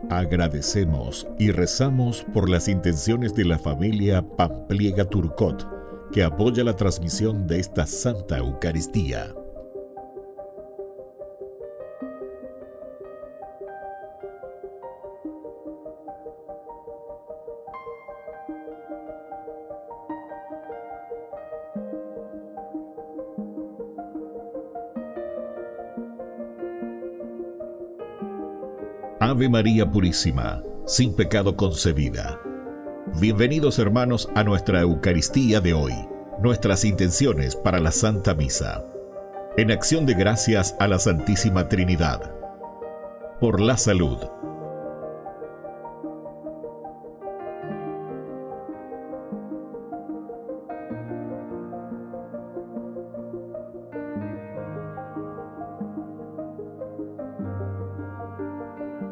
Agradecemos y rezamos por las intenciones de la familia Pampliega Turcot, que apoya la transmisión de esta Santa Eucaristía. Ave María Purísima, sin pecado concebida. Bienvenidos hermanos a nuestra Eucaristía de hoy, nuestras intenciones para la Santa Misa. En acción de gracias a la Santísima Trinidad. Por la salud.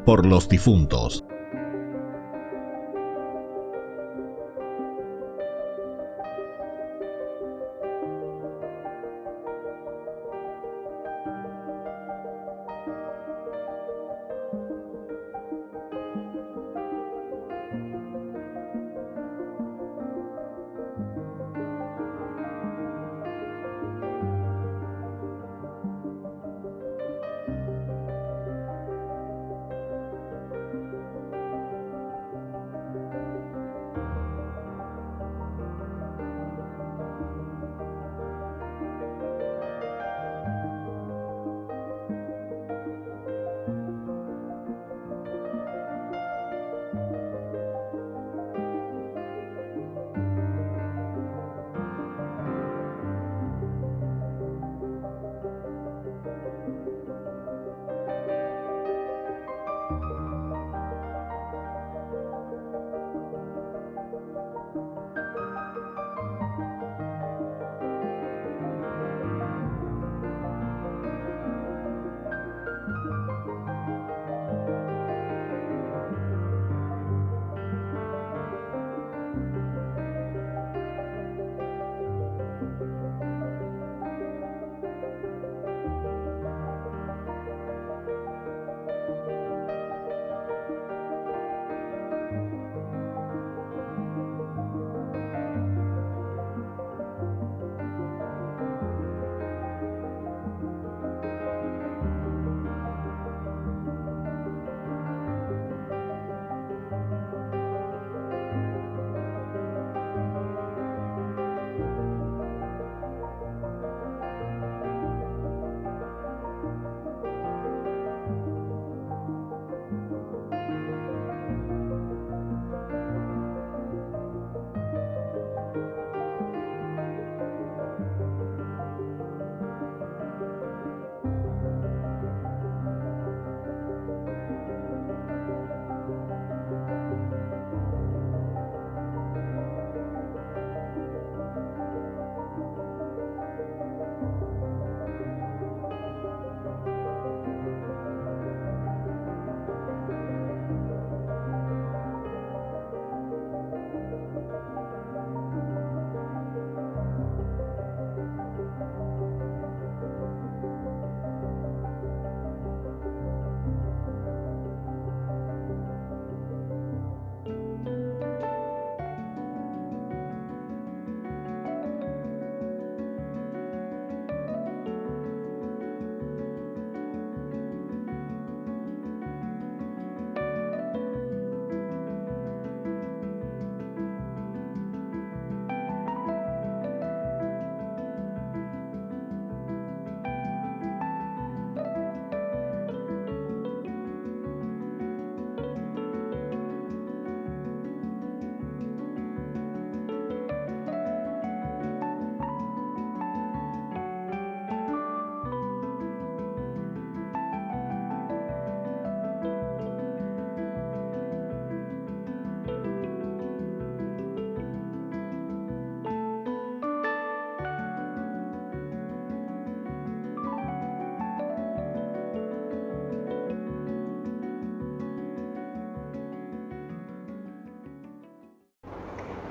Por los difuntos.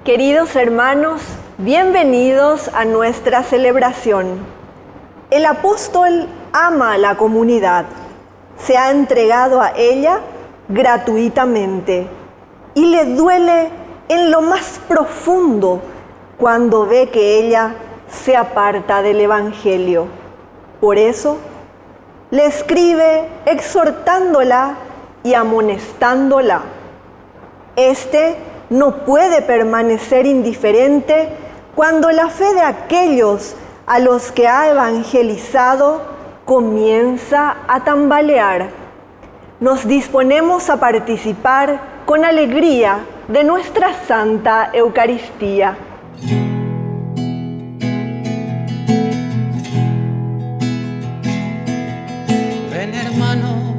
Queridos hermanos, bienvenidos a nuestra celebración. El apóstol ama a la comunidad, se ha entregado a ella gratuitamente y le duele en lo más profundo cuando ve que ella se aparta del Evangelio. Por eso, le escribe exhortándola y amonestándola. Este no puede permanecer indiferente cuando la fe de aquellos a los que ha evangelizado comienza a tambalear. Nos disponemos a participar con alegría de nuestra Santa Eucaristía. Ven, hermano,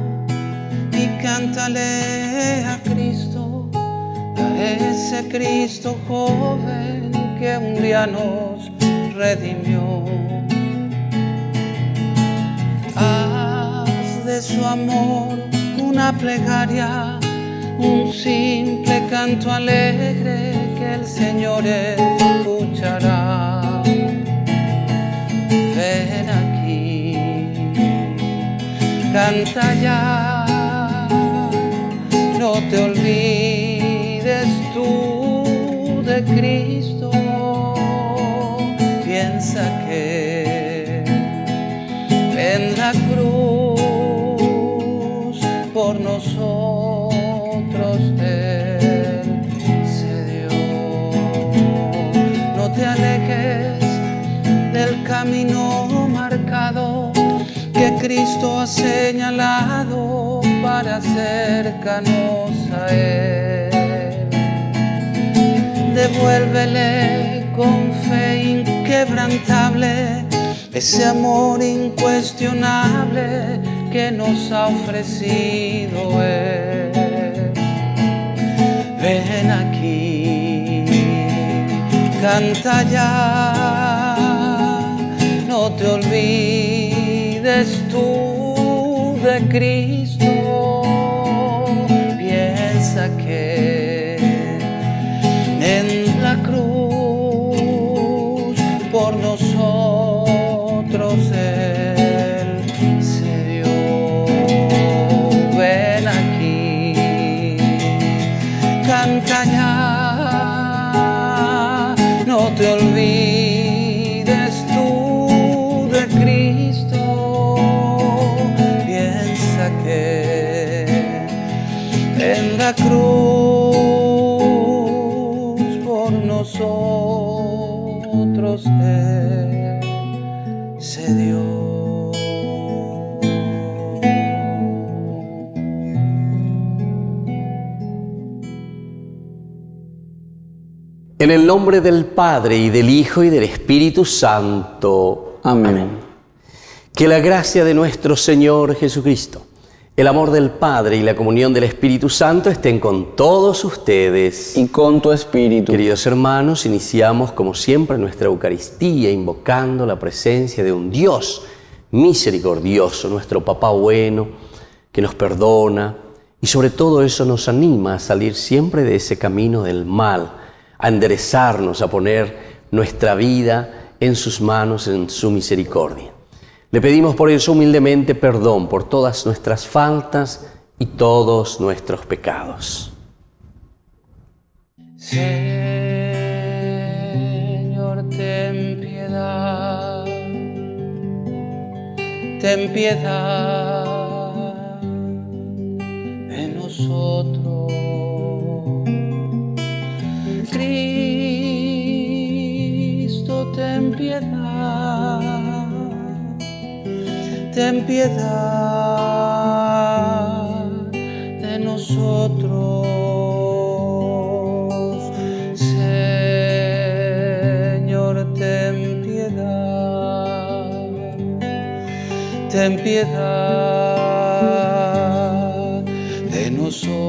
y cántale a Cristo, a ese Cristo joven que un día nos redimió. Haz de su amor una plegaria, un simple canto alegre que el Señor escuchará. Ven aquí, canta ya, no te olvides tú de Cristo. Piensa que en la cruz por nosotros Él se dio. No te alejes del camino marcado que Cristo ha señalado para acercarnos a Él. Devuélvele con fe inquebrantable ese amor incuestionable que nos ha ofrecido Él. Ven aquí, canta ya, no te olvides tú de Cristo. Piensa que en la cruz por nosotros Él se dio. Ven aquí, canta ya, no te olvides tú de Cristo. Piensa que en la cruz por nosotros Él se dio. En el nombre del Padre, y del Hijo, y del Espíritu Santo. Amén. Que la gracia de nuestro Señor Jesucristo, el amor del Padre y la comunión del Espíritu Santo estén con todos ustedes. Y con tu espíritu. Queridos hermanos, iniciamos como siempre nuestra Eucaristía invocando la presencia de un Dios misericordioso, nuestro Papá bueno, que nos perdona y sobre todo eso nos anima a salir siempre de ese camino del mal, a enderezarnos, a poner nuestra vida en sus manos, en su misericordia. Le pedimos por eso humildemente perdón por todas nuestras faltas y todos nuestros pecados. Señor, ten piedad, ten piedad de nosotros. Cristo, ten piedad, ten piedad de nosotros. Señor, ten piedad, ten piedad de nosotros.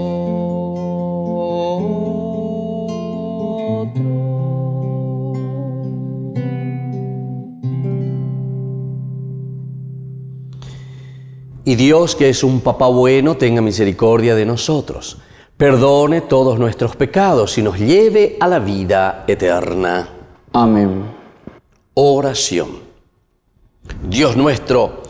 Y Dios, que es un Papá bueno, tenga misericordia de nosotros, perdone todos nuestros pecados y nos lleve a la vida eterna. Amén. Oración. Dios nuestro,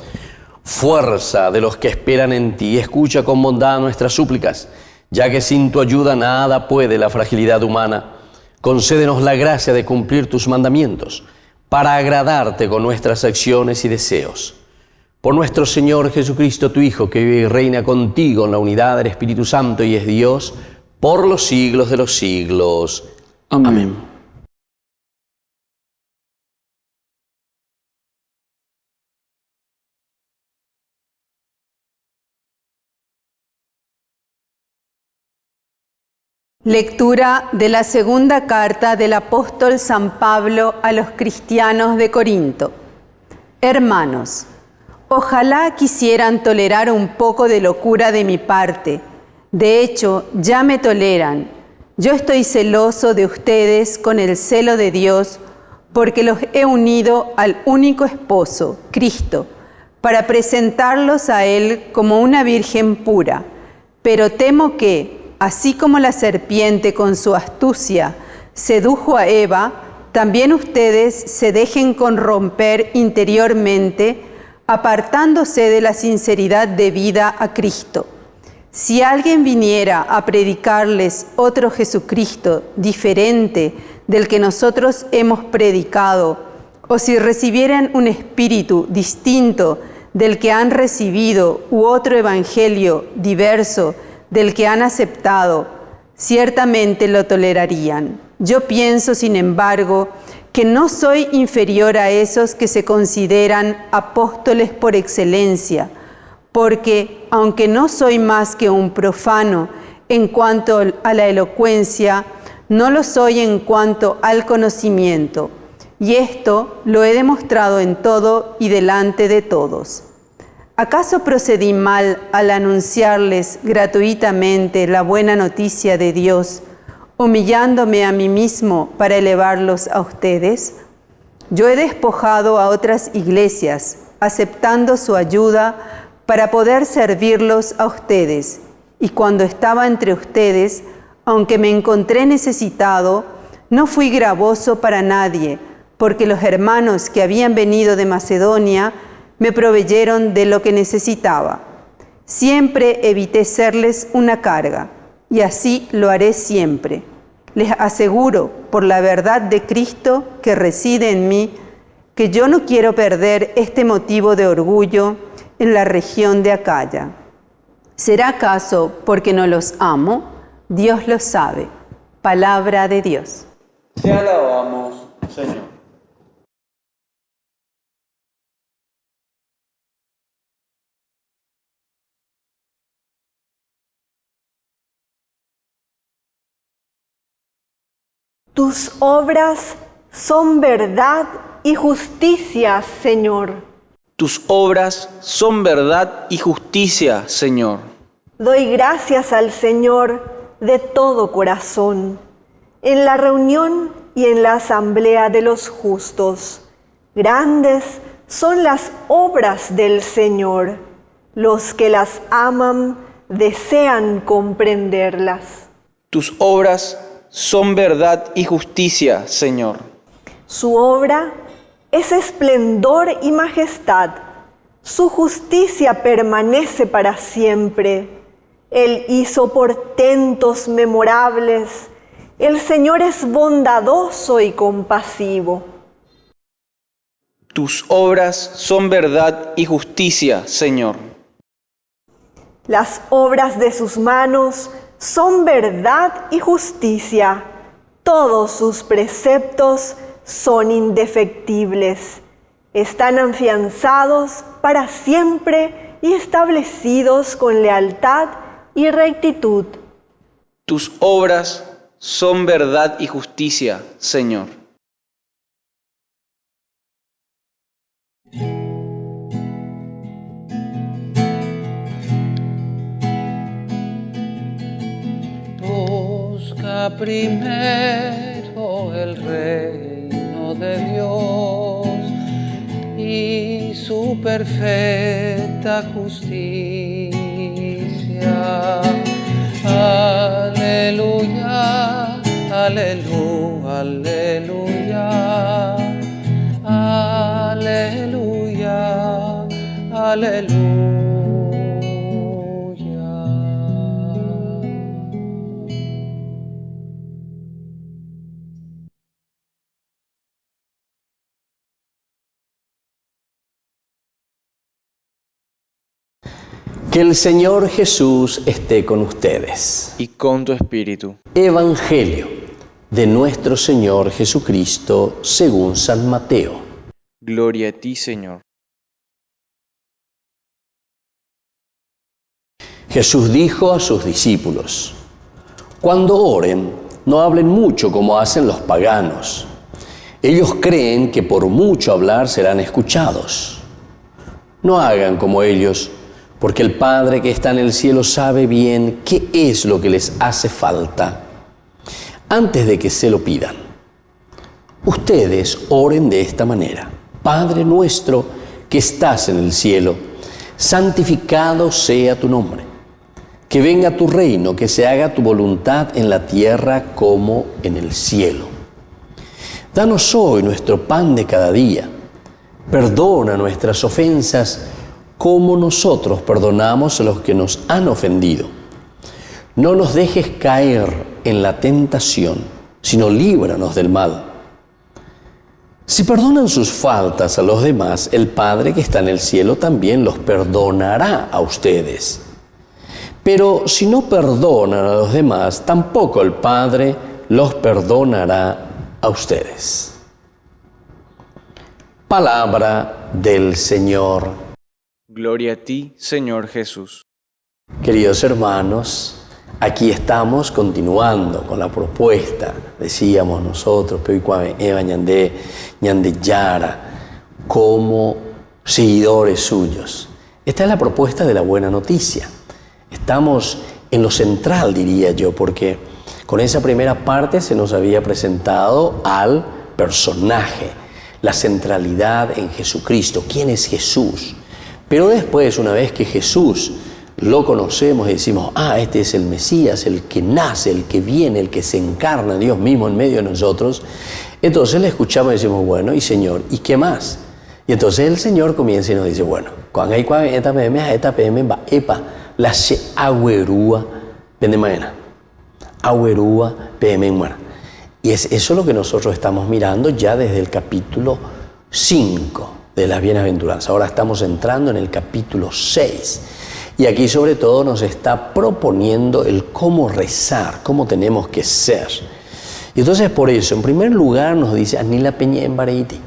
fuerza de los que esperan en ti, escucha con bondad nuestras súplicas, ya que sin tu ayuda nada puede la fragilidad humana. Concédenos la gracia de cumplir tus mandamientos, para agradarte con nuestras acciones y deseos. Por nuestro Señor Jesucristo, tu Hijo, que vive y reina contigo en la unidad del Espíritu Santo y es Dios, por los siglos de los siglos. Amén. Amén. Lectura de la segunda carta del apóstol San Pablo a los cristianos de Corinto. Hermanos, ojalá quisieran tolerar un poco de locura de mi parte. De hecho, ya me toleran. Yo estoy celoso de ustedes con el celo de Dios, porque los he unido al único esposo, Cristo, para presentarlos a Él como una virgen pura. Pero temo que, así como la serpiente con su astucia sedujo a Eva, también ustedes se dejen corromper interiormente, apartándose de la sinceridad debida a Cristo. Si alguien viniera a predicarles otro Jesucristo diferente del que nosotros hemos predicado, o si recibieran un espíritu distinto del que han recibido u otro evangelio diverso del que han aceptado, ciertamente lo tolerarían. Yo pienso, sin embargo, que no soy inferior a esos que se consideran apóstoles por excelencia, porque, aunque no soy más que un profano en cuanto a la elocuencia, no lo soy en cuanto al conocimiento, y esto lo he demostrado en todo y delante de todos. ¿Acaso procedí mal al anunciarles gratuitamente la buena noticia de Dios, humillándome a mí mismo para elevarlos a ustedes? Yo he despojado a otras iglesias, aceptando su ayuda para poder servirlos a ustedes. Y cuando estaba entre ustedes, aunque me encontré necesitado, no fui gravoso para nadie, porque los hermanos que habían venido de Macedonia me proveyeron de lo que necesitaba. Siempre evité serles una carga, y así lo haré siempre. Les aseguro, por la verdad de Cristo que reside en mí, que yo no quiero perder este motivo de orgullo en la región de Acaya. ¿Será acaso porque no los amo? Dios lo sabe. Palabra de Dios. Te alabamos, Señor. Tus obras son verdad y justicia, Señor. Tus obras son verdad y justicia, Señor. Doy gracias al Señor de todo corazón, en la reunión y en la asamblea de los justos. Grandes son las obras del Señor. Los que las aman desean comprenderlas. Tus obras son verdad y justicia, Señor. Su obra es esplendor y majestad. Su justicia permanece para siempre. Él hizo portentos memorables. El Señor es bondadoso y compasivo. Tus obras son verdad y justicia, Señor. Las obras de sus manos son verdad y justicia. Todos sus preceptos son indefectibles. Están afianzados para siempre y establecidos con lealtad y rectitud. Tus obras son verdad y justicia, Señor. Busca primero el reino de Dios y su perfecta justicia, Aleluya, aleluya, aleluya, aleluya, aleluya. Que el Señor Jesús esté con ustedes. Y con tu espíritu. Evangelio de nuestro Señor Jesucristo según San Mateo. Gloria a ti, Señor. Jesús dijo a sus discípulos: cuando oren, no hablen mucho como hacen los paganos. Ellos creen que por mucho hablar serán escuchados. No hagan como ellos, porque el Padre que está en el cielo sabe bien qué es lo que les hace falta antes de que se lo pidan. Ustedes oren de esta manera: Padre nuestro que estás en el cielo, santificado sea tu nombre. Que venga tu reino, que se haga tu voluntad en la tierra como en el cielo. Danos hoy nuestro pan de cada día. Perdona nuestras ofensas como nosotros perdonamos a los que nos han ofendido. No nos dejes caer en la tentación, sino líbranos del mal. Si perdonan sus faltas a los demás, el Padre que está en el cielo también los perdonará a ustedes. Pero si no perdonan a los demás, tampoco el Padre los perdonará a ustedes. Palabra del Señor. Gloria a ti, Señor Jesús. Queridos hermanos, aquí estamos continuando con la propuesta, decíamos nosotros, Eva Ñandé Yara, como seguidores suyos. Esta es la propuesta de la buena noticia. Estamos en lo central, diría yo, porque con esa primera parte se nos había presentado al personaje, la centralidad en Jesucristo. ¿Quién es Jesús? Pero después, una vez que Jesús lo conocemos y decimos: este es el Mesías, el que nace, el que viene, el que se encarna, Dios mismo en medio de nosotros, entonces le escuchamos y decimos: bueno, y Señor, ¿y qué más? Y entonces el Señor comienza y nos dice: bueno, cuando hay esta PM va epa la se agüerúa de mañana, agüerúa PM muera. Y eso es lo que nosotros estamos mirando ya desde el capítulo 5 de las bienaventuranzas. Ahora estamos entrando en el capítulo 6. Y aquí sobre todo nos está proponiendo el cómo rezar, cómo tenemos que ser. Y entonces por eso, en primer lugar nos dice: Anila peña en bareiti,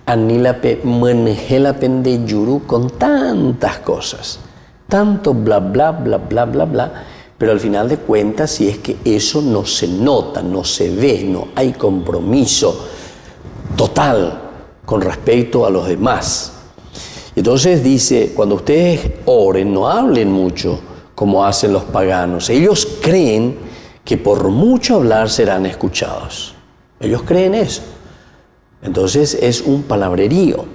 Anila pe manejela pende yuru, con tantas cosas, tanto bla bla bla bla bla bla, pero al final de cuentas, si es que eso no se nota, no se ve, no hay compromiso total con respecto a los demás. Entonces dice: cuando ustedes oren, no hablen mucho como hacen los paganos. Ellos creen que por mucho hablar serán escuchados. Ellos creen eso. Entonces es un palabrerío.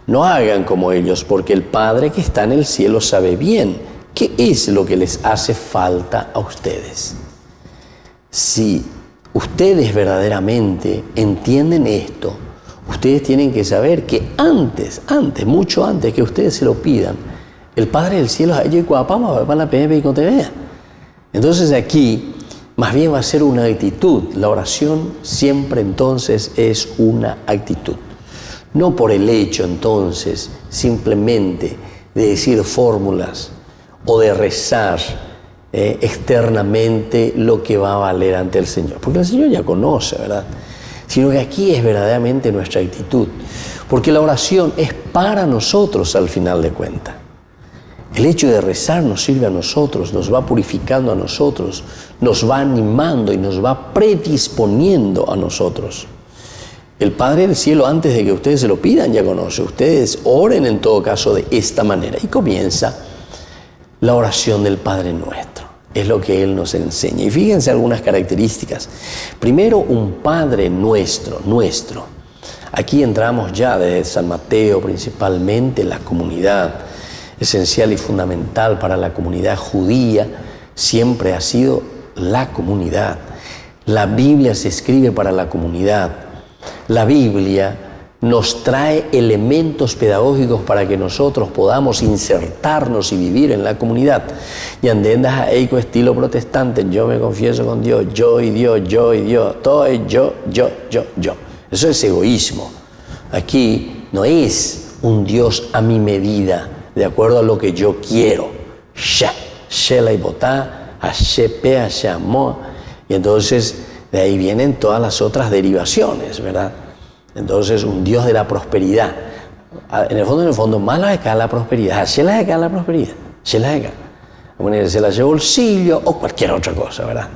No hagan como ellos, porque el Padre que está en el cielo sabe bien qué es lo que les hace falta a ustedes. Si ustedes verdaderamente entienden esto, ustedes tienen que saber que antes, mucho antes que ustedes se lo pidan, el Padre del cielo a ellos y cuapamos para la PM y con TV. Entonces aquí más bien va a ser una actitud. La oración siempre entonces es una actitud. No por el hecho entonces simplemente de decir fórmulas o de rezar externamente lo que va a valer ante el Señor. Porque el Señor ya conoce, ¿verdad? Sino que aquí es verdaderamente nuestra actitud. Porque la oración es para nosotros al final de cuentas. El hecho de rezar nos sirve a nosotros, nos va purificando a nosotros, nos va animando y nos va predisponiendo a nosotros. El Padre del cielo, antes de que ustedes se lo pidan, ya conoce. Ustedes oren en todo caso de esta manera. Y comienza la oración del Padre Nuestro. Es lo que Él nos enseña. Y fíjense algunas características. Primero, un Padre nuestro. Aquí entramos ya desde San Mateo, principalmente la comunidad esencial y fundamental para la comunidad judía, siempre ha sido la comunidad. La Biblia se escribe para la comunidad. La Biblia nos trae elementos pedagógicos para que nosotros podamos insertarnos y vivir en la comunidad. Y andendas a eco estilo protestante, yo me confieso con Dios, yo y Dios, todo es yo. Eso es egoísmo. Aquí no es un Dios a mi medida, de acuerdo a lo que yo quiero. La ibotá, y entonces de ahí vienen todas las otras derivaciones, ¿verdad? Entonces, un Dios de la prosperidad. En el fondo, más la de acá la prosperidad. Se la de acá la prosperidad. Se la de acá. Se la de bolsillo o cualquier otra cosa, ¿verdad?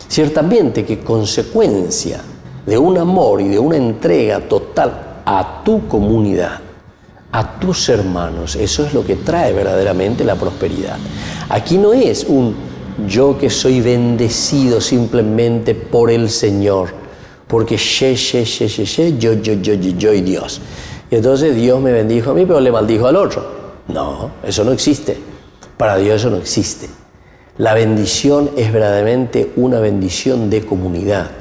Ciertamente que consecuencia de un amor y de una entrega total a tu comunidad, a tus hermanos, eso es lo que trae verdaderamente la prosperidad. Aquí no es un yo que soy bendecido simplemente por el Señor, porque yo y Dios. Y entonces Dios me bendijo a mí, pero le maldijo al otro. No, eso no existe. Para Dios eso no existe. La bendición es verdaderamente una bendición de comunidad.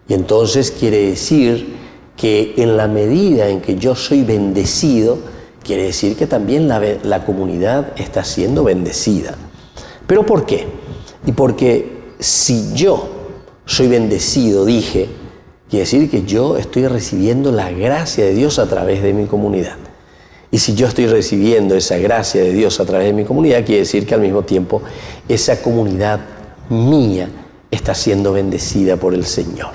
Y entonces quiere decir que en la medida en que yo soy bendecido, quiere decir que también la comunidad está siendo bendecida. ¿Pero por qué? Y porque si yo soy bendecido, quiere decir que yo estoy recibiendo la gracia de Dios a través de mi comunidad. Y si yo estoy recibiendo esa gracia de Dios a través de mi comunidad, quiere decir que al mismo tiempo esa comunidad mía está siendo bendecida por el Señor.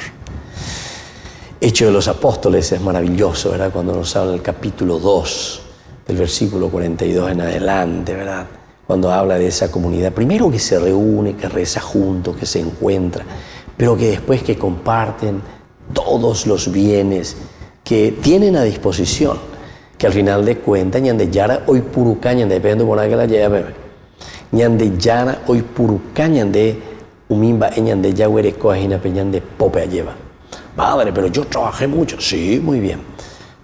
Hechos de los Apóstoles es maravilloso, ¿verdad? Cuando nos habla el capítulo 2, del versículo 42 en adelante, ¿verdad? Cuando habla de esa comunidad, primero que se reúne, que reza juntos, que se encuentra, pero que después que comparten todos los bienes que tienen a disposición, que al final de cuentas, ñande yara hoy puruca, ñande depende por que la lleve, ñande yara hoy puruca, ñande umimba, ñande yaguere coajina, ñande pope lleva. Padre, pero yo trabajé mucho. Sí, muy bien.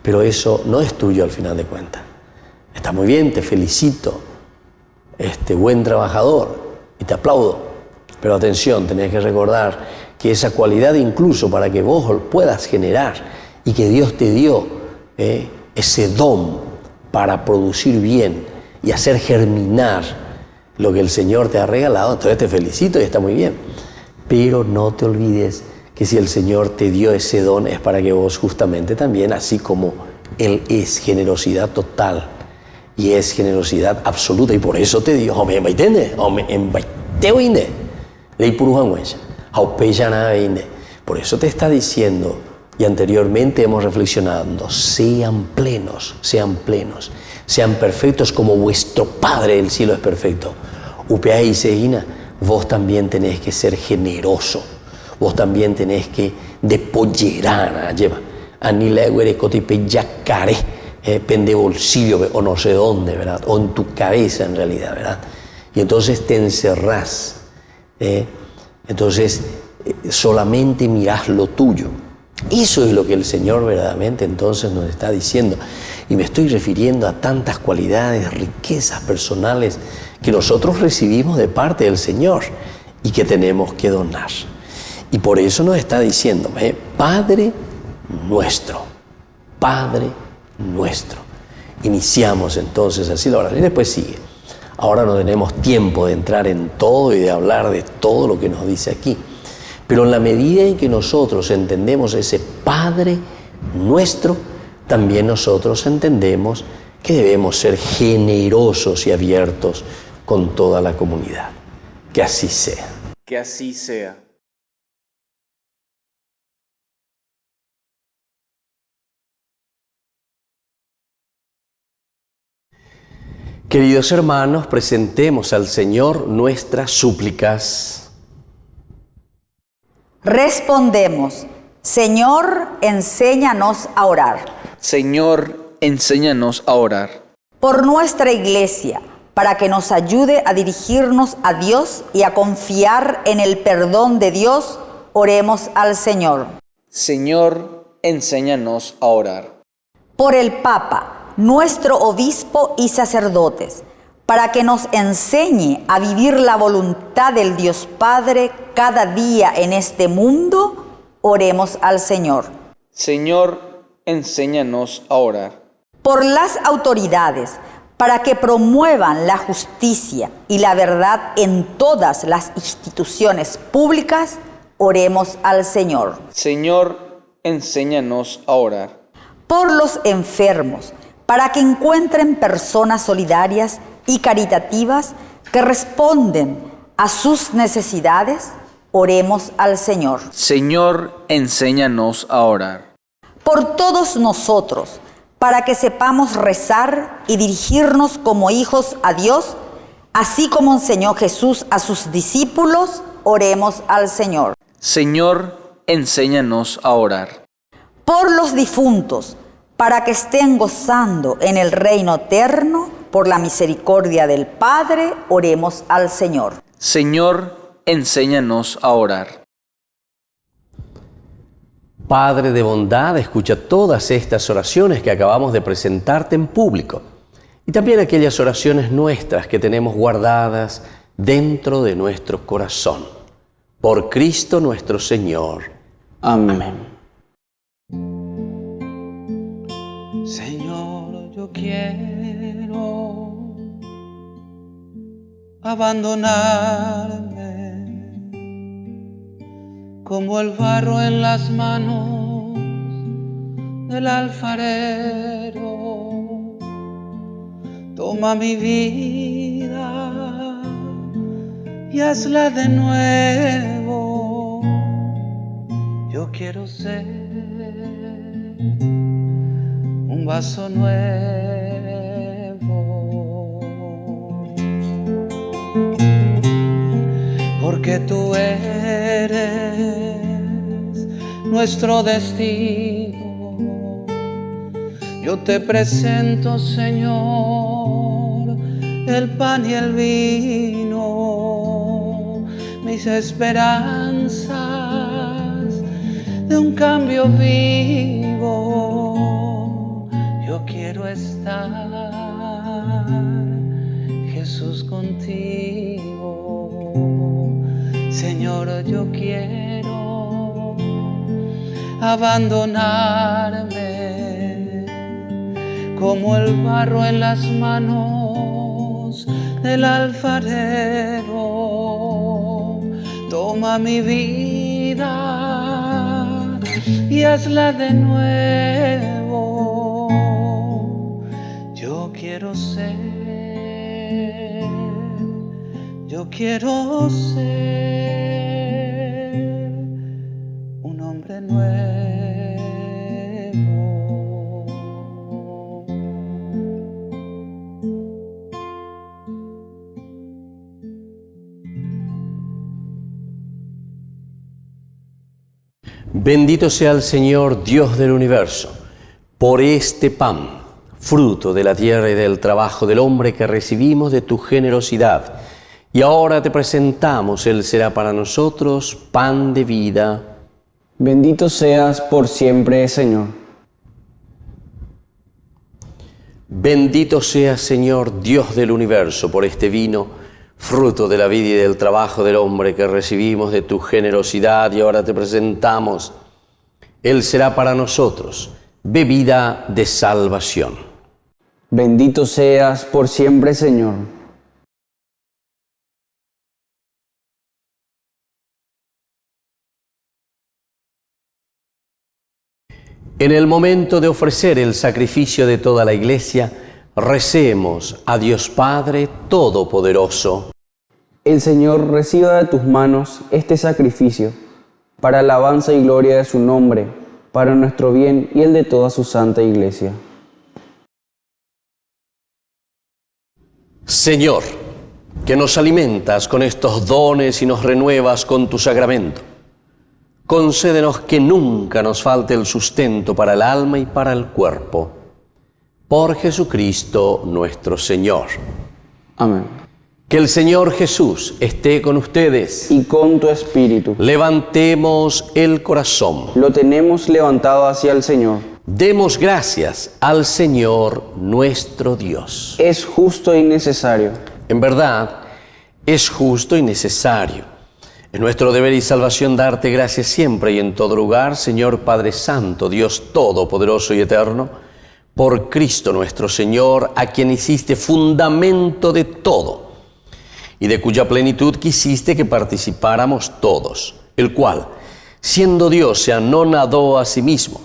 Pero eso no es tuyo al final de cuentas. Está muy bien, te felicito. Buen trabajador y te aplaudo. Pero atención, tenés que recordar que esa cualidad incluso para que vos puedas generar y que Dios te dio ese don para producir bien y hacer germinar lo que el Señor te ha regalado, entonces te felicito y está muy bien. Pero no te olvides que si el Señor te dio ese don es para que vos justamente también, así como Él es generosidad total y es generosidad absoluta, y por eso te dio, por eso te está diciendo, y anteriormente hemos reflexionado, sean plenos, sean perfectos como vuestro Padre del cielo es perfecto. Upea y Segina, vos también tenés que ser generoso. Vos también tenés que depollerar, lleva. Anila cotipe yacaré, pende bolsillo o no sé dónde, ¿verdad? O en tu cabeza en realidad, ¿verdad? Y entonces te encerrás. Entonces solamente mirás lo tuyo. Eso es lo que el Señor verdaderamente entonces nos está diciendo. Y me estoy refiriendo a tantas cualidades, riquezas personales que nosotros recibimos de parte del Señor y que tenemos que donar. Y por eso nos está diciendo, Padre nuestro, Padre nuestro. Iniciamos entonces así la oración y después sigue. Ahora no tenemos tiempo de entrar en todo y de hablar de todo lo que nos dice aquí. Pero en la medida en que nosotros entendemos ese Padre nuestro, también nosotros entendemos que debemos ser generosos y abiertos con toda la comunidad. Que así sea. Que así sea. Queridos hermanos, presentemos al Señor nuestras súplicas. Respondemos, Señor, enséñanos a orar. Señor, enséñanos a orar. Por nuestra Iglesia, para que nos ayude a dirigirnos a Dios y a confiar en el perdón de Dios, oremos al Señor. Señor, enséñanos a orar. Por el Papa, nuestro obispo y sacerdotes, para que nos enseñe a vivir la voluntad del Dios Padre cada día en este mundo, oremos al Señor. Señor, enséñanos a orar. Por las autoridades, para que promuevan la justicia y la verdad en todas las instituciones públicas, oremos al Señor. Señor, enséñanos a orar. Por los enfermos, para que encuentren personas solidarias y caritativas que responden a sus necesidades, oremos al Señor. Señor, enséñanos a orar. Por todos nosotros, para que sepamos rezar y dirigirnos como hijos a Dios, así como enseñó Jesús a sus discípulos, oremos al Señor. Señor, enséñanos a orar. Por los difuntos, para que estén gozando en el reino eterno, por la misericordia del Padre, oremos al Señor. Señor, enséñanos a orar. Padre de bondad, escucha todas estas oraciones que acabamos de presentarte en público y también aquellas oraciones nuestras que tenemos guardadas dentro de nuestro corazón. Por Cristo nuestro Señor. Amén. Señor, yo quiero abandonarme como el barro en las manos del alfarero. Toma mi vida y hazla de nuevo. Yo quiero ser un vaso nuevo, porque tú eres nuestro destino. Yo te presento, Señor, el pan y el vino, mis esperanzas de un cambio vivo. Yo quiero estar, Jesús, contigo. Señor, yo quiero abandonarme como el barro en las manos del alfarero. Toma mi vida y hazla de nuevo. Yo quiero ser un hombre nuevo. Bendito sea el Señor, Dios del universo, por este pan, fruto de la tierra y del trabajo del hombre que recibimos de tu generosidad. Y ahora te presentamos, Él será para nosotros pan de vida. Bendito seas por siempre, Señor. Bendito seas, Señor, Dios del universo, por este vino, fruto de la vida y del trabajo del hombre que recibimos de tu generosidad. Y ahora te presentamos, Él será para nosotros bebida de salvación. Bendito seas por siempre, Señor. En el momento de ofrecer el sacrificio de toda la Iglesia, recemos a Dios Padre Todopoderoso. El Señor reciba de tus manos este sacrificio, para alabanza y gloria de su nombre, para nuestro bien y el de toda su santa Iglesia. Señor, que nos alimentas con estos dones y nos renuevas con tu sacramento, concédenos que nunca nos falte el sustento para el alma y para el cuerpo. Por Jesucristo nuestro Señor. Amén. Que el Señor Jesús esté con ustedes. Y con tu espíritu. Levantemos el corazón. Lo tenemos levantado hacia el Señor. Demos gracias al Señor nuestro Dios. Es justo y necesario. En verdad, es justo y necesario. Es nuestro deber y salvación darte gracias siempre y en todo lugar, Señor Padre Santo, Dios Todopoderoso y Eterno, por Cristo nuestro Señor, a quien hiciste fundamento de todo, y de cuya plenitud quisiste que participáramos todos, el cual, siendo Dios, se anonadó a sí mismo,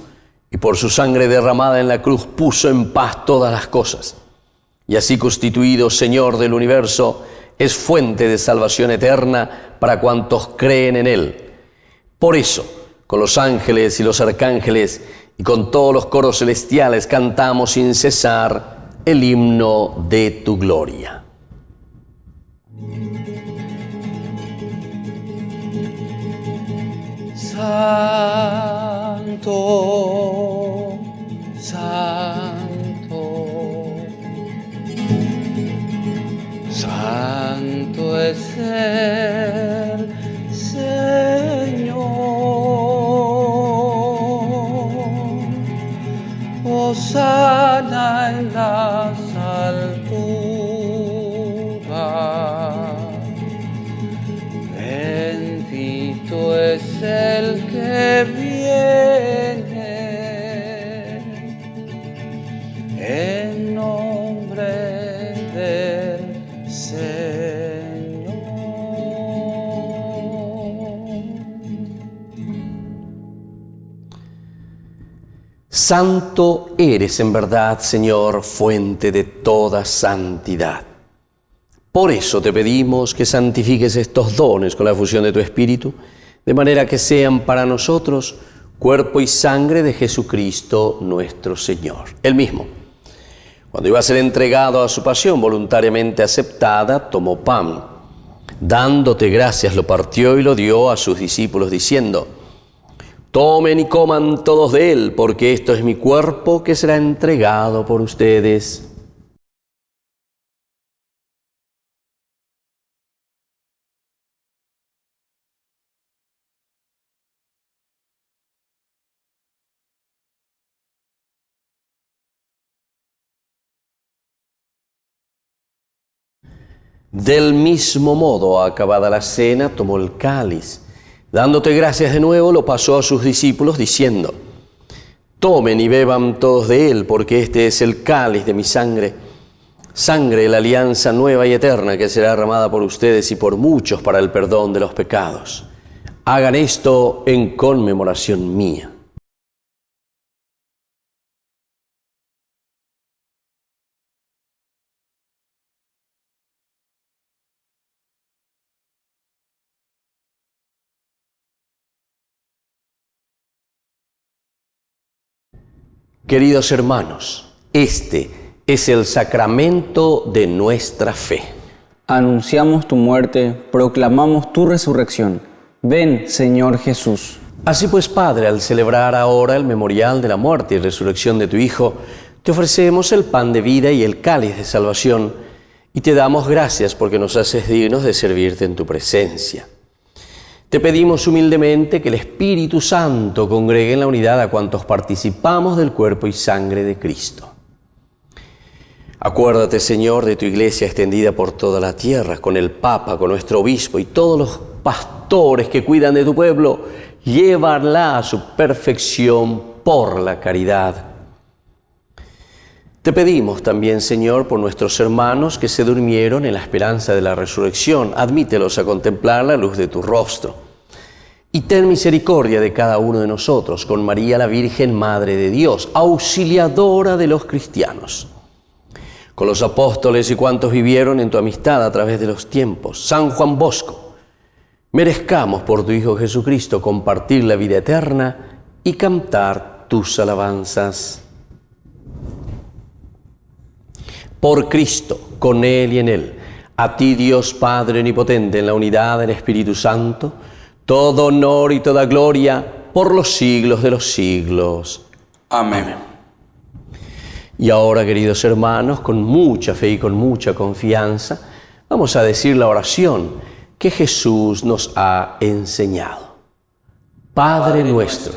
y por su sangre derramada en la cruz puso en paz todas las cosas. Y así constituido Señor del universo, es fuente de salvación eterna para cuantos creen en Él. Por eso, con los ángeles y los arcángeles y con todos los coros celestiales cantamos sin cesar el himno de tu gloria. Santo, santo, santo es el Señor. Hosana en las alturas. Bendito es el que viene en nombre del Señor. Santo eres en verdad, Señor, fuente de toda santidad. Por eso te pedimos que santifiques estos dones con la efusión de tu Espíritu, de manera que sean para nosotros cuerpo y sangre de Jesucristo nuestro Señor. Él mismo, cuando iba a ser entregado a su pasión voluntariamente aceptada, tomó pan. Dándote gracias, lo partió y lo dio a sus discípulos, diciendo: tomen y coman todos de él, porque esto es mi cuerpo que será entregado por ustedes. Del mismo modo, acabada la cena, tomó el cáliz. Dándote gracias de nuevo, lo pasó a sus discípulos, diciendo: tomen y beban todos de él, porque este es el cáliz de mi sangre, sangre de la alianza nueva y eterna, que será derramada por ustedes y por muchos para el perdón de los pecados. Hagan esto en conmemoración mía. Queridos hermanos, este es el sacramento de nuestra fe. Anunciamos tu muerte, proclamamos tu resurrección. Ven, Señor Jesús. Así pues, Padre, al celebrar ahora el memorial de la muerte y resurrección de tu Hijo, te ofrecemos el pan de vida y el cáliz de salvación, y te damos gracias porque nos haces dignos de servirte en tu presencia. Te pedimos humildemente que el Espíritu Santo congregue en la unidad a cuantos participamos del cuerpo y sangre de Cristo. Acuérdate, Señor, de tu iglesia extendida por toda la tierra, con el Papa, con nuestro obispo y todos los pastores que cuidan de tu pueblo. Llévala a su perfección por la caridad. Te pedimos también, Señor, por nuestros hermanos que se durmieron en la esperanza de la resurrección. Admítelos a contemplar la luz de tu rostro. Y ten misericordia de cada uno de nosotros, con María la Virgen, Madre de Dios, auxiliadora de los cristianos. Con los apóstoles y cuantos vivieron en tu amistad a través de los tiempos. San Juan Bosco, merezcamos por tu Hijo Jesucristo compartir la vida eterna y cantar tus alabanzas. Por Cristo, con Él y en Él, a ti, Dios Padre omnipotente, en la unidad del Espíritu Santo, todo honor y toda gloria por los siglos de los siglos. Amén. Y ahora, queridos hermanos, con mucha fe y con mucha confianza, vamos a decir la oración que Jesús nos ha enseñado. Padre nuestro,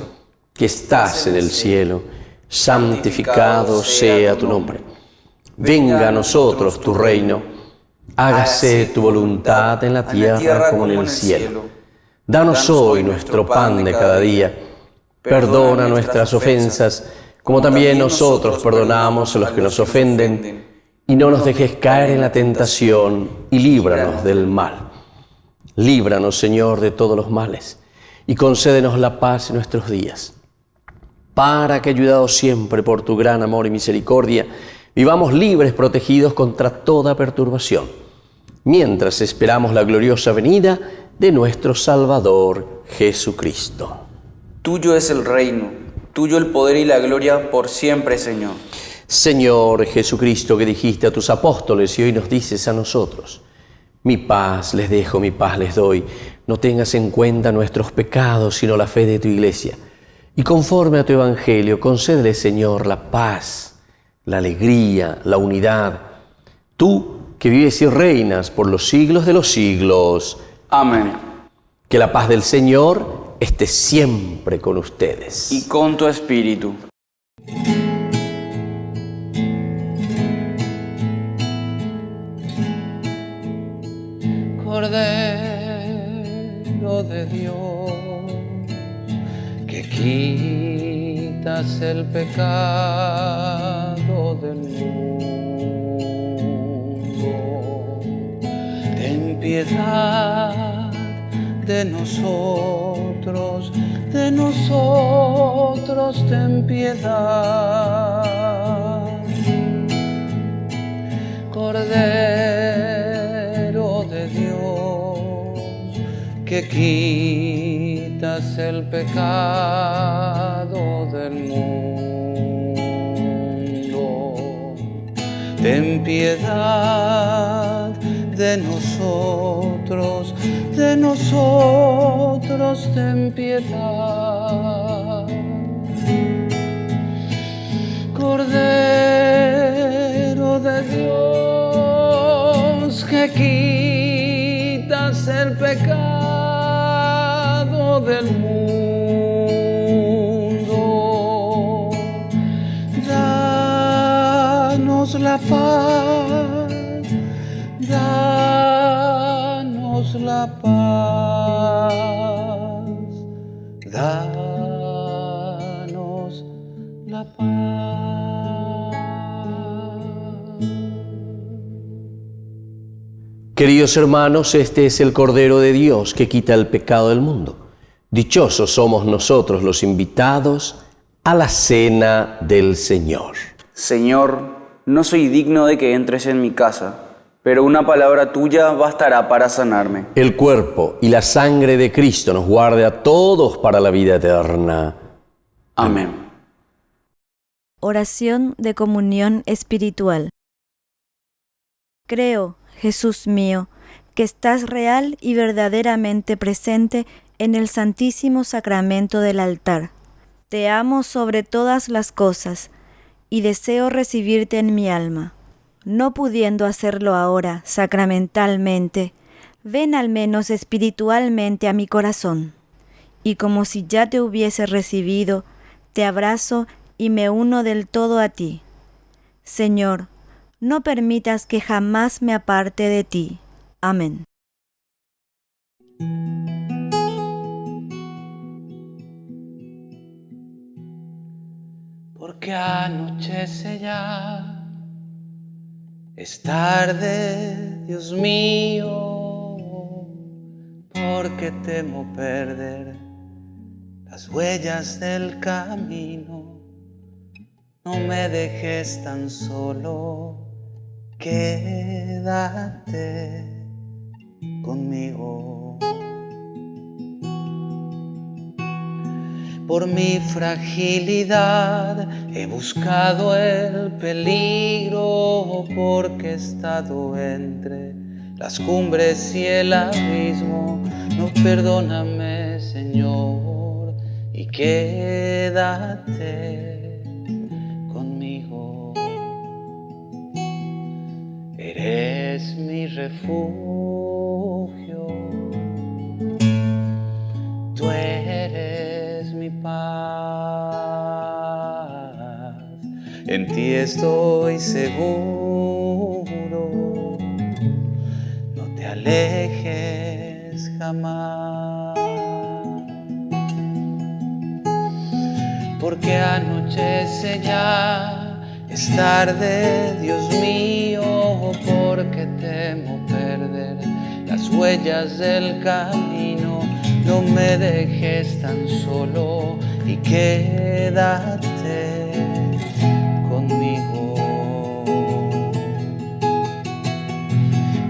que estás en el cielo, santificado sea tu nombre. Venga a nosotros tu reino, hágase tu voluntad en la tierra como en el cielo. Danos hoy nuestro pan de cada día, perdona nuestras ofensas, como también nosotros perdonamos a los que nos ofenden, y no nos dejes caer en la tentación, y líbranos del mal. Líbranos, Señor, de todos los males, y concédenos la paz en nuestros días, para que, ayudados siempre por tu gran amor y misericordia, vivamos libres, protegidos contra toda perturbación, mientras esperamos la gloriosa venida de nuestro Salvador Jesucristo. Tuyo es el reino, tuyo el poder y la gloria por siempre, Señor. Señor Jesucristo, que dijiste a tus apóstoles y hoy nos dices a nosotros: mi paz les dejo, mi paz les doy. No tengas en cuenta nuestros pecados, sino la fe de tu iglesia. Y conforme a tu evangelio, concédele, Señor, la paz, la alegría, la unidad. Tú, que vives y reinas por los siglos de los siglos. Amén. Que la paz del Señor esté siempre con ustedes. Y con tu espíritu. Cordero de Dios, que quitas el pecado del mundo, ten piedad de nosotros, ten piedad. Cordero de Dios, que quitas el pecado del mundo, ten piedad de nosotros, ten piedad. Cordero de Dios, que quitas el pecado del mundo, danos la paz, danos la paz, danos la paz. Queridos hermanos, este es el Cordero de Dios que quita el pecado del mundo. Dichosos somos nosotros los invitados a la cena del Señor. Señor, no soy digno de que entres en mi casa, pero una palabra tuya bastará para sanarme. El cuerpo y la sangre de Cristo nos guarde a todos para la vida eterna. Amén. Oración de comunión espiritual. Creo, Jesús mío, que estás real y verdaderamente presente en el Santísimo Sacramento del altar. Te amo sobre todas las cosas y deseo recibirte en mi alma. No pudiendo hacerlo ahora sacramentalmente, ven al menos espiritualmente a mi corazón. Y como si ya te hubiese recibido, te abrazo y me uno del todo a ti. Señor, no permitas que jamás me aparte de ti. Amén. Porque anochece ya, es tarde, Dios mío, porque temo perder las huellas del camino. No me dejes tan solo, quédate conmigo. Por mi fragilidad he buscado el peligro, porque he estado entre las cumbres y el abismo. No, perdóname, Señor, y quédate conmigo. Eres mi refugio, tú eres mi paz. en ti estoy seguro. No te alejes jamás, porque anochece ya, es tarde, Dios mío, porque temo perder las huellas del camino. No me dejes tan solo y quédate conmigo.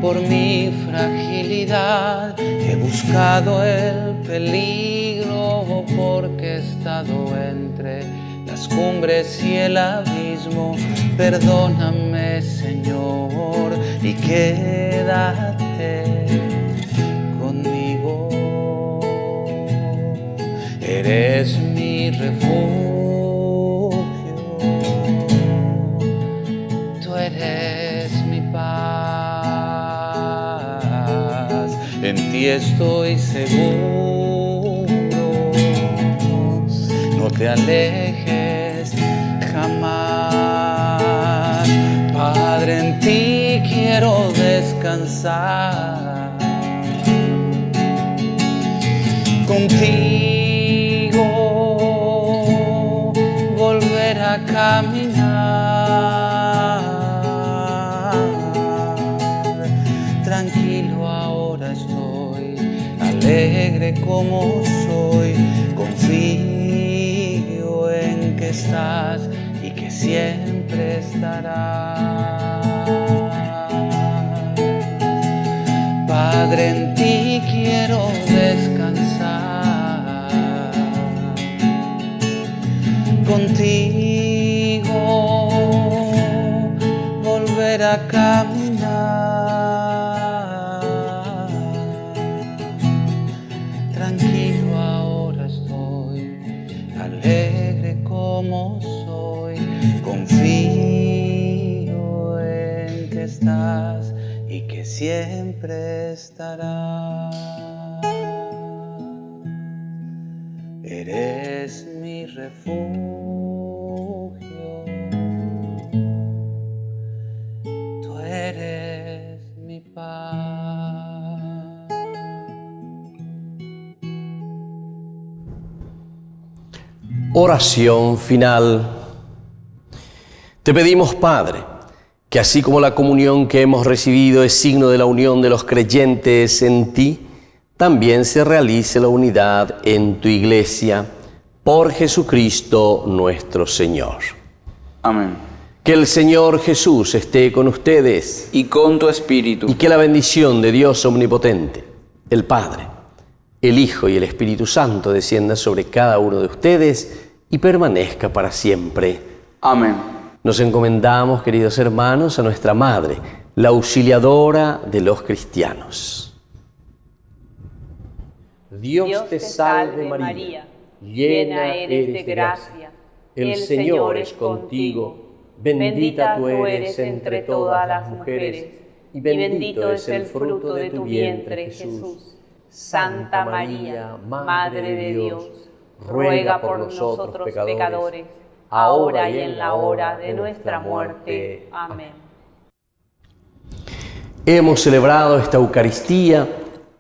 Por mi fragilidad he buscado el peligro, porque he estado entre las cumbres y el abismo. Perdóname, Señor, y quédate conmigo. Eres mi refugio, tú eres mi paz, en ti estoy seguro. No te alejes jamás, Padre, en ti quiero descansar. Contigo volver a caminar. Tranquilo ahora estoy, alegre como soy. Confío en que estás y que siempre estarás. Padre, en ti quiero descansar. Contigo volver a caminar. Tranquilo ahora estoy, alegre como soy. Confío en que estás y que siempre estarás. Eres mi refugio, tú eres mi paz. Oración final. Te pedimos, Padre, que así como la comunión que hemos recibido es signo de la unión de los creyentes en ti, también se realice la unidad en tu Iglesia, por Jesucristo nuestro Señor. Amén. Que el Señor Jesús esté con ustedes. Y con tu espíritu. Y que la bendición de Dios Omnipotente, el Padre, el Hijo y el Espíritu Santo descienda sobre cada uno de ustedes y permanezca para siempre. Amén. Nos encomendamos, queridos hermanos, a nuestra Madre, la auxiliadora de los cristianos. Dios te salve María, llena eres de gracia, el Señor es contigo, bendita tú eres entre todas las mujeres, y bendito es el fruto de tu vientre, Jesús. Santa María, Madre de Dios, ruega por nosotros pecadores, ahora y en la hora de nuestra muerte. Amén. Hemos celebrado esta Eucaristía.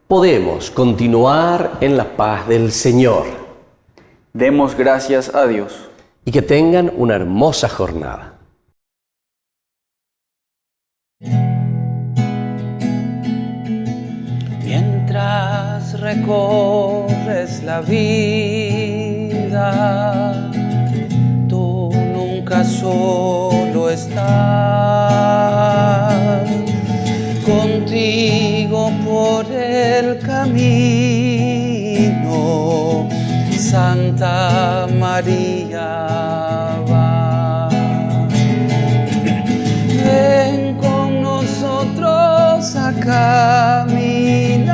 Podemos continuar en la paz del Señor. Demos gracias a Dios. Y que tengan una hermosa jornada. Mientras recorres la vida, tú nunca solo estás. Contigo por el camino, Santa María va. Ven con nosotros a caminar,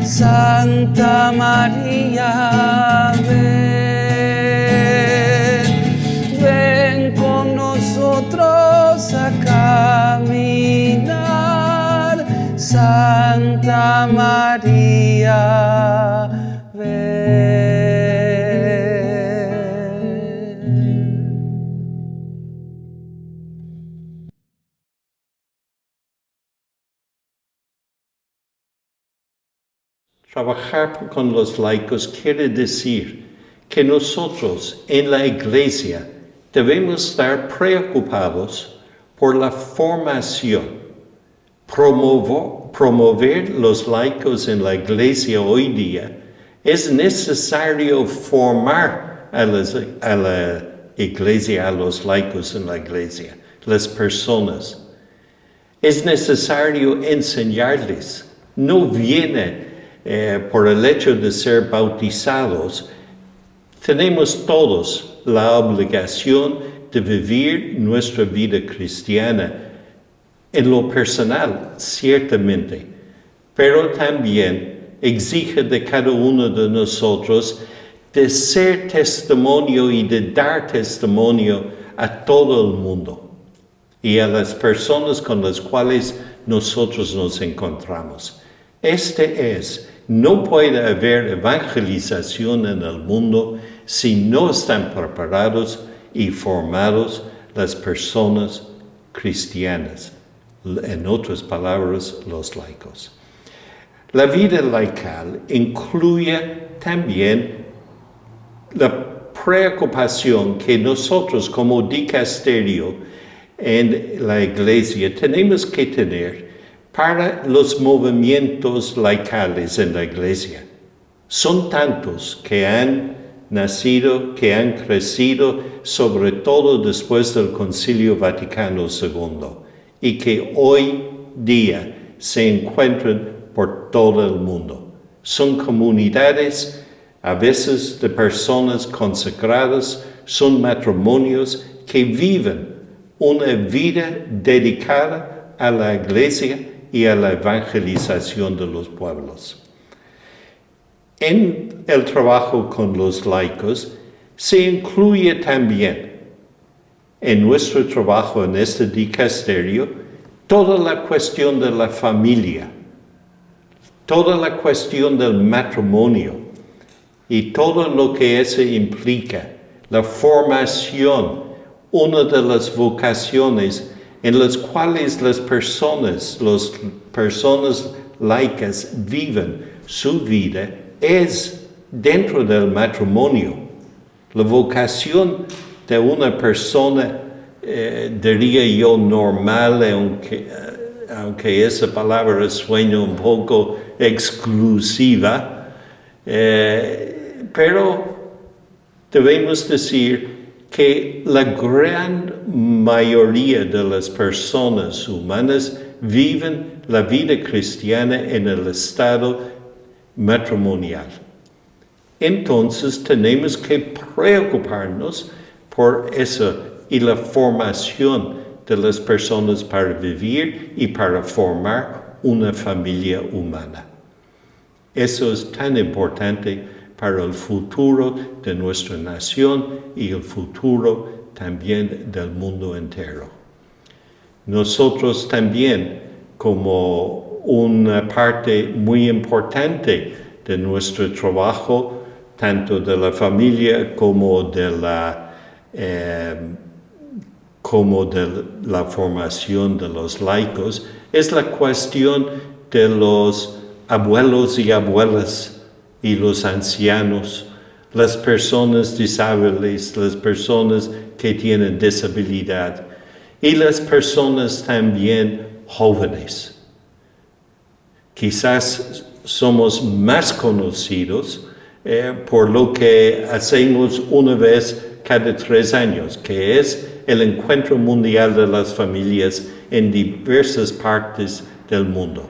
Santa María, ven. Ven con nosotros a caminar, Santa María, ven. Trabajar con los laicos quiere decir que nosotros en la Iglesia debemos estar preocupados por la formación. Promover los laicos en la Iglesia hoy día. Es necesario formar a la Iglesia, a los laicos en la Iglesia, las personas. Es necesario enseñarles. No viene por el hecho de ser bautizados. Tenemos todos la obligación de vivir nuestra vida cristiana en lo personal, ciertamente, pero también exige de cada uno de nosotros de ser testimonio y de dar testimonio a todo el mundo y a las personas con las cuales nosotros nos encontramos. No puede haber evangelización en el mundo si no están preparados y formados las personas cristianas. En otras palabras, los laicos. La vida laical incluye también la preocupación que nosotros como dicasterio en la Iglesia tenemos que tener para los movimientos laicales en la Iglesia. Son tantos que han nacido, que han crecido, sobre todo después del Concilio Vaticano II. Y que hoy día se encuentran por todo el mundo. Son comunidades, a veces de personas consagradas, son matrimonios que viven una vida dedicada a la Iglesia y a la evangelización de los pueblos. En el trabajo con los laicos se incluye también en nuestro trabajo en este dicasterio, toda la cuestión de la familia, toda la cuestión del matrimonio y todo lo que eso implica, la formación, una de las vocaciones en las cuales las personas laicas viven su vida es dentro del matrimonio. La vocación de una persona, diría yo, normal, aunque esa palabra suena un poco exclusiva, pero debemos decir que la gran mayoría de las personas humanas viven la vida cristiana en el estado matrimonial. Entonces tenemos que preocuparnos por eso y la formación de las personas para vivir y para formar una familia humana. Eso es tan importante para el futuro de nuestra nación y el futuro también del mundo entero. Nosotros también, como una parte muy importante de nuestro trabajo, tanto de la familia como de la formación de los laicos, es la cuestión de los abuelos y abuelas y los ancianos, las personas disables, las personas que tienen disabilidad y las personas también jóvenes. Quizás somos más conocidos por lo que hacemos una vez cada 3 años, que es el Encuentro Mundial de las Familias en diversas partes del mundo.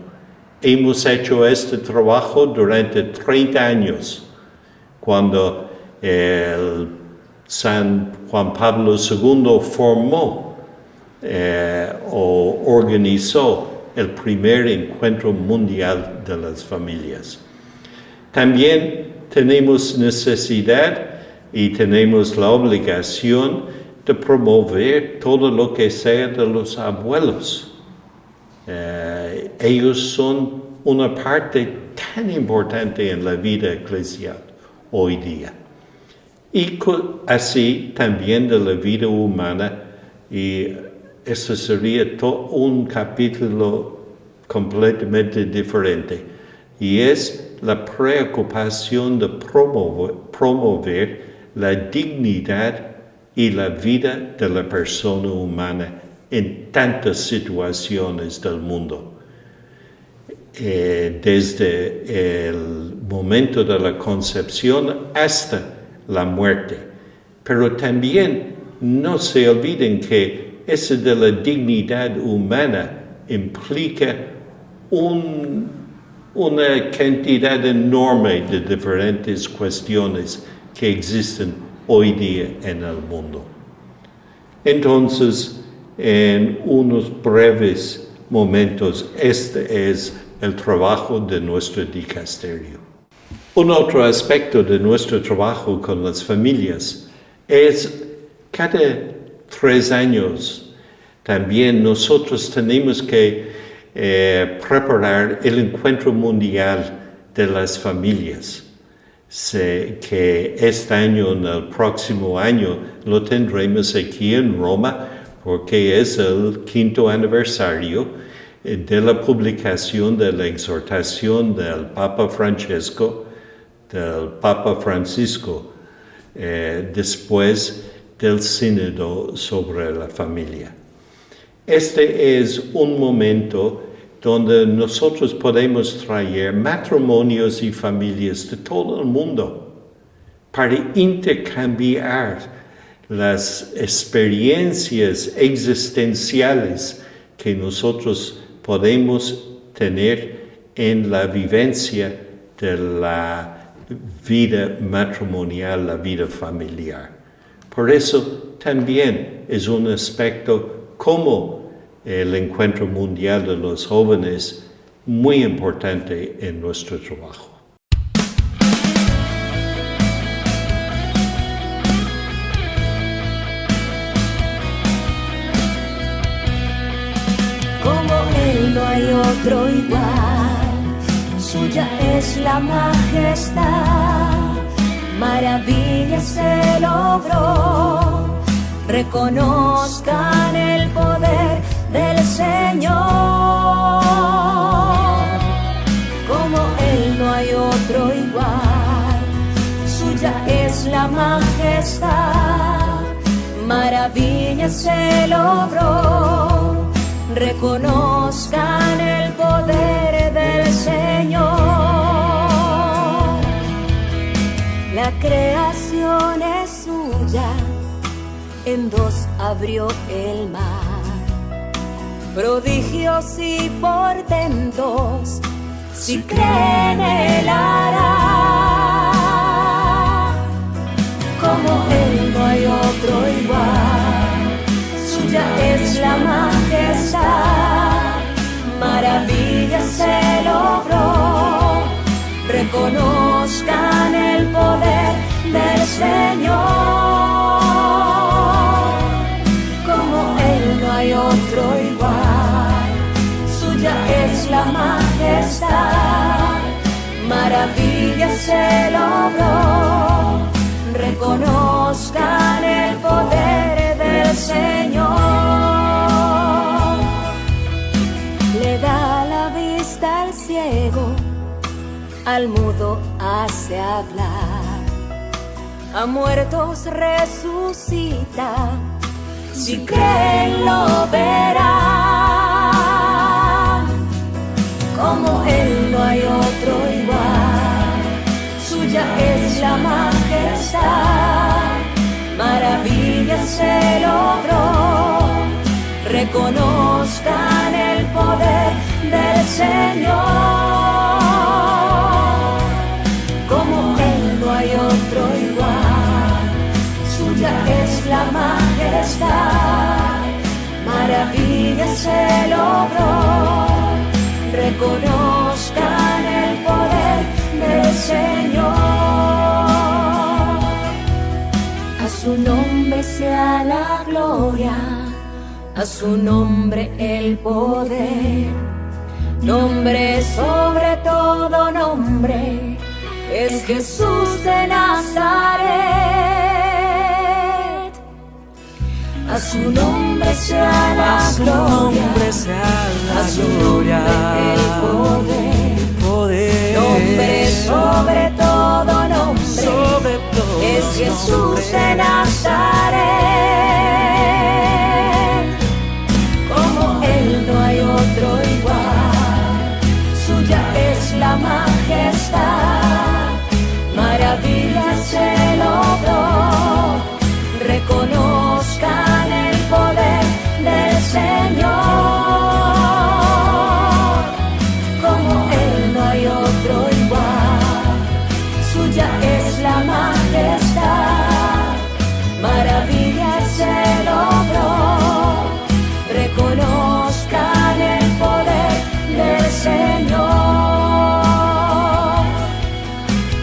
Hemos hecho este trabajo durante 30 años, cuando el San Juan Pablo II formó o organizó el primer Encuentro Mundial de las Familias. También tenemos necesidad y tenemos la obligación de promover todo lo que sea de los abuelos. Ellos son una parte tan importante en la vida eclesial hoy día. Y así también de la vida humana, y eso sería un capítulo completamente diferente, y es la preocupación de promover la dignidad y la vida de la persona humana en tantas situaciones del mundo. Desde el momento de la concepción hasta la muerte. Pero también no se olviden que eso de la dignidad humana implica una cantidad enorme de diferentes cuestiones que existen hoy día en el mundo. Entonces, en unos breves momentos, este es el trabajo de nuestro dicasterio. Un otro aspecto de nuestro trabajo con las familias es cada 3 años también nosotros tenemos que preparar el encuentro mundial de las familias. Sé que este año, en el próximo año, lo tendremos aquí en Roma porque es el 5º aniversario de la publicación de la exhortación del Papa Francesco, después del sínodo sobre la familia. Este es un momento donde nosotros podemos traer matrimonios y familias de todo el mundo para intercambiar las experiencias existenciales que nosotros podemos tener en la vivencia de la vida matrimonial, la vida familiar. Por eso también es un aspecto como el encuentro mundial de los jóvenes muy importante en nuestro trabajo. Como Él no hay otro igual, suya es la majestad, maravillas se logró, reconozcan el poder del Señor. Como Él no hay otro igual, suya es la majestad, maravillas se logró, reconozcan el poder del Señor. La creación es suya, en 2 abrió el mar, prodigios y portentos, si creen Él hará. Como Él no hay otro igual, suya es la majestad, maravillas se logró, reconozcan el poder del Señor. Hay otro igual, suya es la majestad, maravillas se logró, reconozcan el poder del Señor. Le da la vista al ciego, al mudo hace hablar, a muertos resucita, si creen lo verán. Como Él no hay otro igual, suya es la majestad, maravillas se logró, reconozcan el poder del Señor. Como Él no hay otro igual, suya es la majestad, maravillas se logró, reconozcan el poder del Señor. A su nombre sea la gloria, a su nombre el poder, nombre sobre todo nombre, es Jesús de Nazaret. A su nombre sea la gloria, a su nombre el poder, nombre Jesús de Nazaret. Como Él no hay otro igual, suya es la majestad, maravillas Él obró, reconozcan el poder del Señor. Como Él no hay otro igual, suya es la majestad, maravillas Él obró, reconozcan el poder del Señor.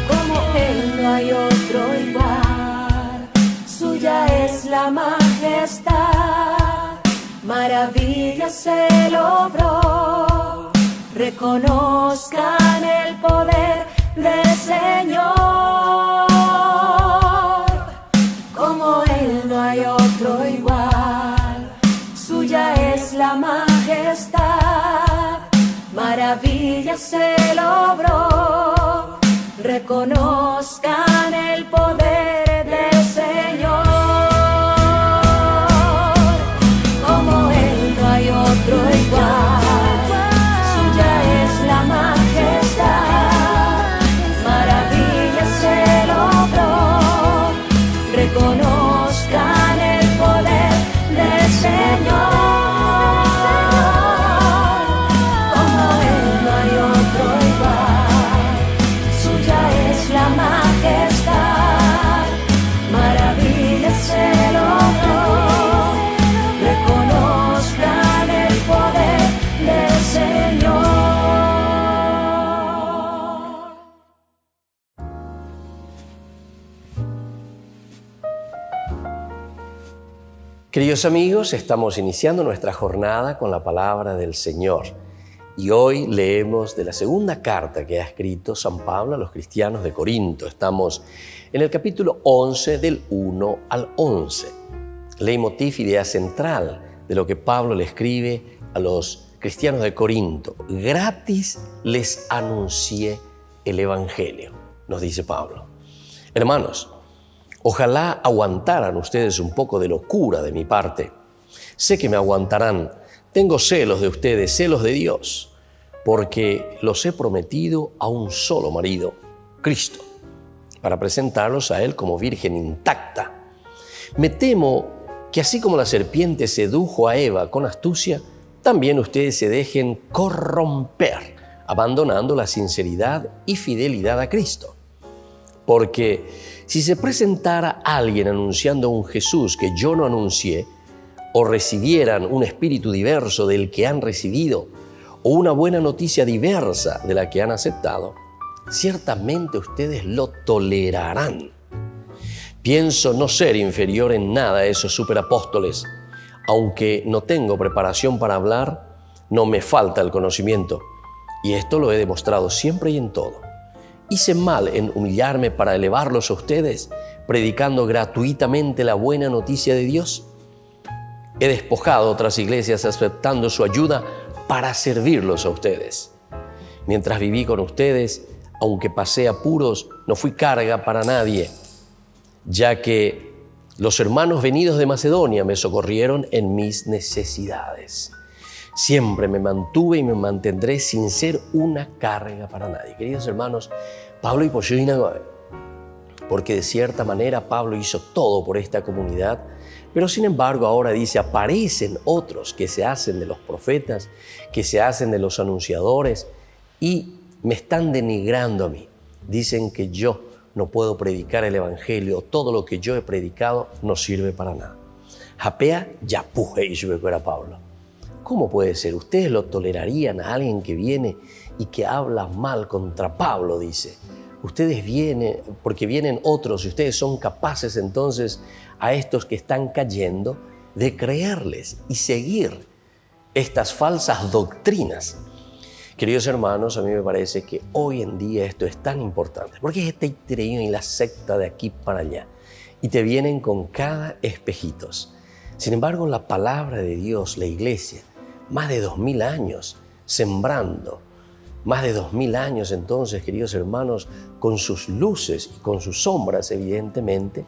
Como Él no hay otro igual, suya es la majestad, maravillas Él obró, reconozcan el poder del Señor. Como Él no hay otro igual, suya es la majestad, maravillas Él obró, reconozcan el poder del Señor. Como Él no hay otro igual, suya es la majestad, maravillas Él obró, reconozcan el poder del Señor. Como Él no hay otro igual, suya es la majestad, maravillas Él obró, reconozcan el poder del Señor. Queridos amigos, estamos iniciando nuestra jornada con la palabra del Señor y hoy leemos de la segunda carta que ha escrito San Pablo a los cristianos de Corinto. Estamos en el capítulo 11 del 1 al 11. Leitmotiv, idea central de lo que Pablo le escribe a los cristianos de Corinto. Gratis les anuncié el Evangelio, nos dice Pablo. Hermanos, ojalá aguantaran ustedes un poco de locura de mi parte. Sé que me aguantarán. Tengo celos de ustedes, celos de Dios, porque los he prometido a un solo marido, Cristo, para presentarlos a Él como virgen intacta. Me temo que así como la serpiente sedujo a Eva con astucia, también ustedes se dejen corromper, abandonando la sinceridad y fidelidad a Cristo. Porque si se presentara alguien anunciando un Jesús que yo no anuncié, o recibieran un espíritu diverso del que han recibido, o una buena noticia diversa de la que han aceptado, ciertamente ustedes lo tolerarán. Pienso no ser inferior en nada a esos superapóstoles. Aunque no tengo preparación para hablar, no me falta el conocimiento, y esto lo he demostrado siempre y en todo. ¿Hice mal en humillarme para elevarlos a ustedes, predicando gratuitamente la buena noticia de Dios? He despojado a otras iglesias aceptando su ayuda para servirlos a ustedes. Mientras viví con ustedes, aunque pasé apuros, no fui carga para nadie, ya que los hermanos venidos de Macedonia me socorrieron en mis necesidades. Siempre me mantuve y me mantendré sin ser una carga para nadie. Queridos hermanos, Pablo y porque de cierta manera Pablo hizo todo por esta comunidad, pero sin embargo ahora dice, aparecen otros que se hacen de los profetas, que se hacen de los anunciadores y me están denigrando a mí. Dicen que yo no puedo predicar el Evangelio, todo lo que yo he predicado no sirve para nada. Japea ya puje y era Pablo. ¿Cómo puede ser? ¿Ustedes lo tolerarían a alguien que viene y que habla mal contra Pablo? Dice. Ustedes vienen, porque vienen otros y ustedes son capaces entonces a estos que están cayendo de creerles y seguir estas falsas doctrinas. Queridos hermanos, a mí me parece que hoy en día esto es tan importante, porque es este treino y la secta de aquí para allá, y te vienen con cada espejitos. Sin embargo, la palabra de Dios, la iglesia, más de 2000 años sembrando Más de 2000 años entonces, queridos hermanos, con sus luces y con sus sombras, evidentemente,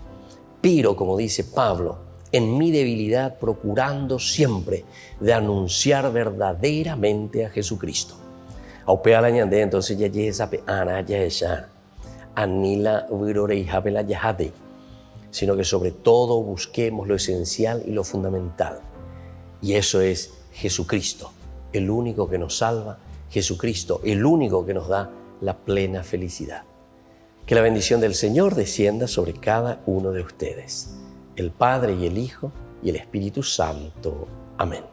pero, como dice Pablo, en mi debilidad procurando siempre de anunciar verdaderamente a Jesucristo. Aupea la ñande, entonces ya yesape ana ya esa, anila virore y japela yahate, sino que sobre todo busquemos lo esencial y lo fundamental. Y eso es Jesucristo, el único que nos salva, Jesucristo, el único que nos da la plena felicidad. Que la bendición del Señor descienda sobre cada uno de ustedes, el Padre y el Hijo y el Espíritu Santo. Amén.